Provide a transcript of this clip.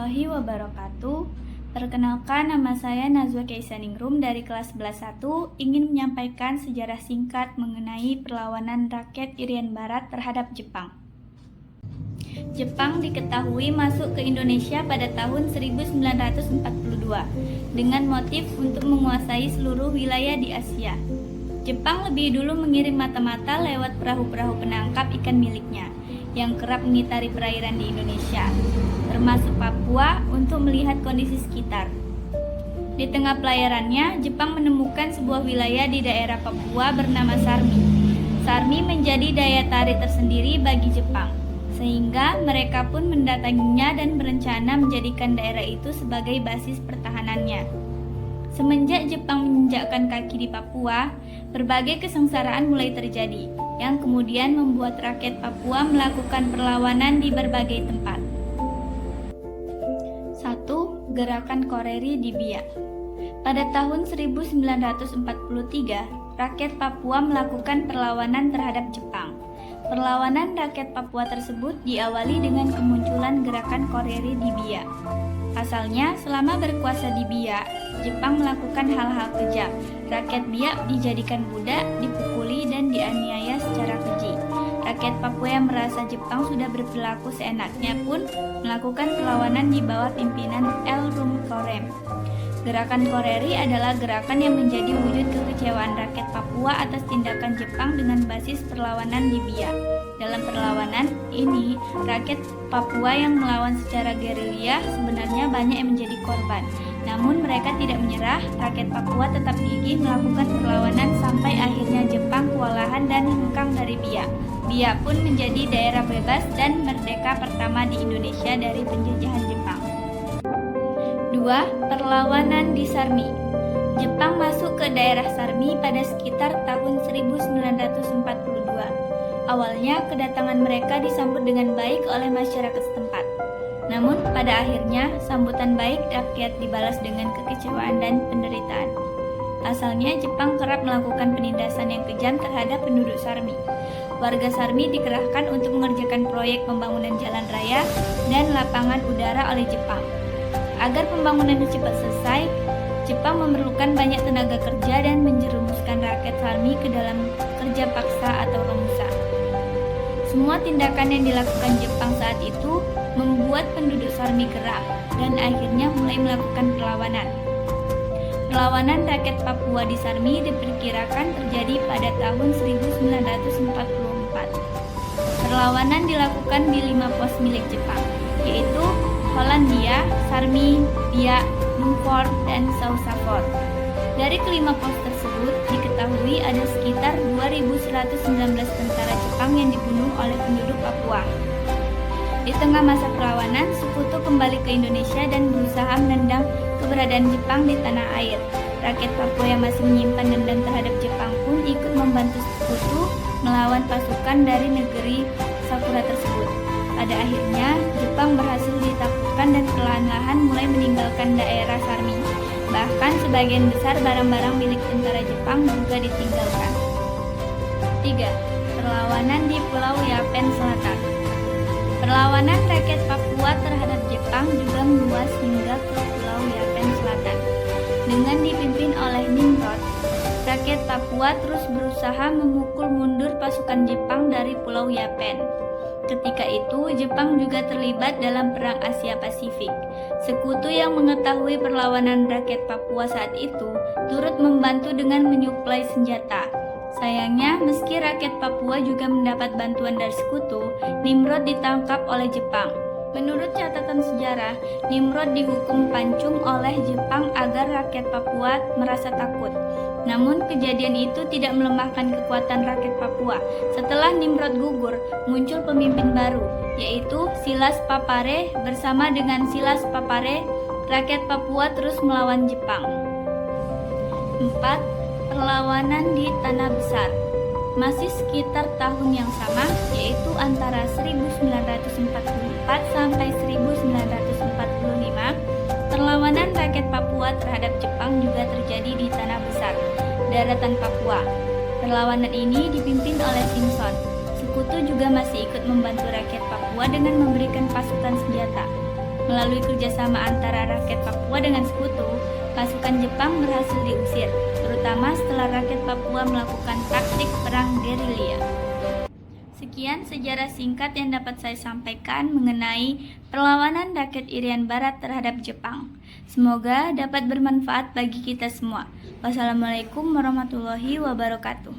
warahmatullahi wabarakatuh. Perkenalkan, nama saya Nazwa Keisaningrum dari kelas 11 1 ingin menyampaikan sejarah singkat mengenai perlawanan rakyat Irian Barat terhadap Jepang. Jepang diketahui masuk ke Indonesia pada tahun 1942 dengan motif untuk menguasai seluruh wilayah di Asia. Jepang lebih dulu mengirim mata-mata lewat perahu-perahu penangkap ikan miliknya yang kerap mengitari perairan di Indonesia, termasuk Papua, untuk melihat kondisi sekitar. Di tengah pelayarannya, Jepang menemukan sebuah wilayah di daerah Papua bernama Sarmi. Sarmi menjadi daya tarik tersendiri bagi Jepang, sehingga mereka pun mendatanginya dan berencana menjadikan daerah itu sebagai basis pertahanannya. Semenjak Jepang menginjakkan kaki di Papua, berbagai kesengsaraan mulai terjadi, yang kemudian membuat rakyat Papua melakukan perlawanan di berbagai tempat. 1. Gerakan Koreri di Biak. Pada tahun 1943, rakyat Papua melakukan perlawanan terhadap Jepang. Perlawanan rakyat Papua tersebut diawali dengan kemunculan gerakan Koreri di Biak. Asalnya, selama berkuasa di Biak, Jepang melakukan hal-hal kejam. Rakyat Biak dijadikan budak, dipukuli, dan dianiaya secara keji. Rakyat Papua yang merasa Jepang sudah berperilaku seenaknya pun melakukan perlawanan di bawah pimpinan El Rum Korem. Gerakan Koreri adalah gerakan yang menjadi wujud kekecewaan rakyat Papua atas tindakan Jepang dengan basis perlawanan di Biak. Dalam perlawanan ini, rakyat Papua yang melawan secara gerilya sebenarnya banyak yang menjadi korban. Namun mereka tidak menyerah, rakyat Papua tetap gigih melakukan perlawanan sampai akhirnya Jepang kewalahan dan hengkang dari Biak. Biak pun menjadi daerah bebas dan merdeka pertama di Indonesia dari penjajahan Jepang. 2. Perlawanan di Sarmi. Jepang masuk ke daerah Sarmi pada sekitar tahun 1942. Awalnya, kedatangan mereka disambut dengan baik oleh masyarakat setempat. Namun, pada akhirnya, sambutan baik rakyat dibalas dengan kekecewaan dan penderitaan. Asalnya, Jepang kerap melakukan penindasan yang kejam terhadap penduduk Sarmi. Warga Sarmi dikerahkan untuk mengerjakan proyek pembangunan jalan raya dan lapangan udara oleh Jepang. Agar pembangunan cepat selesai, Jepang memerlukan banyak tenaga kerja dan menjerumuskan rakyat Sarmi ke dalam kerja paksa atau romusa. Semua tindakan yang dilakukan Jepang saat itu membuat penduduk Sarmi geram dan akhirnya mulai melakukan perlawanan. Perlawanan rakyat Papua di Sarmi diperkirakan terjadi pada tahun 1944. Perlawanan dilakukan di 5 pos milik Jepang, yaitu Hollandia, Sarmi, Biak, Numfor, dan Sausafor. Dari kelima pos tersebut, diketahui ada sekitar 2.119 tentara Jepang yang dibunuh oleh penduduk Papua. Di tengah masa perlawanan, sekutu kembali ke Indonesia dan berusaha menendang keberadaan Jepang di tanah air. Rakyat Papua yang masih menyimpan dendam terhadap Jepang pun ikut membantu sekutu melawan pasukan dari negeri Sakura tersebut. Pada akhirnya, Jepang berhasil ditaklukkan dan perlahan-lahan mulai meninggalkan daerah Sarmi. Bahkan sebagian besar barang-barang milik tentara Jepang juga ditinggalkan. 3. Perlawanan di Pulau Yapen Selatan. Perlawanan rakyat Papua terhadap Jepang juga meluas hingga ke Pulau Yapen Selatan. Dengan dipimpin oleh Nimrod, rakyat Papua terus berusaha memukul mundur pasukan Jepang dari Pulau Yapen. Ketika itu, Jepang juga terlibat dalam Perang Asia Pasifik. Sekutu yang mengetahui perlawanan rakyat Papua saat itu turut membantu dengan menyuplai senjata. Sayangnya, meski rakyat Papua juga mendapat bantuan dari sekutu, Nimrod ditangkap oleh Jepang. Menurut catatan sejarah, Nimrod dihukum pancung oleh Jepang agar rakyat Papua merasa takut. Namun kejadian itu tidak melemahkan kekuatan rakyat Papua. Setelah Nimrod gugur, muncul pemimpin baru, yaitu Silas Papare. Bersama dengan Silas Papare, rakyat Papua terus melawan Jepang. 4. Perlawanan di Tanah Besar. Masih sekitar tahun yang sama, yaitu antara 1944 sampai 1945, perlawanan rakyat Papua terhadap Jepang juga terjadi di Tanah Besar, daratan Papua. Perlawanan ini dipimpin oleh Simpson. Sekutu juga masih ikut membantu rakyat Papua dengan memberikan pasukan senjata. Melalui kerjasama antara rakyat Papua dengan sekutu, pasukan Jepang berhasil diusir, terutama setelah rakyat Papua melakukan taktik perang gerilya. Sekian sejarah singkat yang dapat saya sampaikan mengenai perlawanan rakyat Irian Barat terhadap Jepang. Semoga dapat bermanfaat bagi kita semua. Wassalamualaikum warahmatullahi wabarakatuh.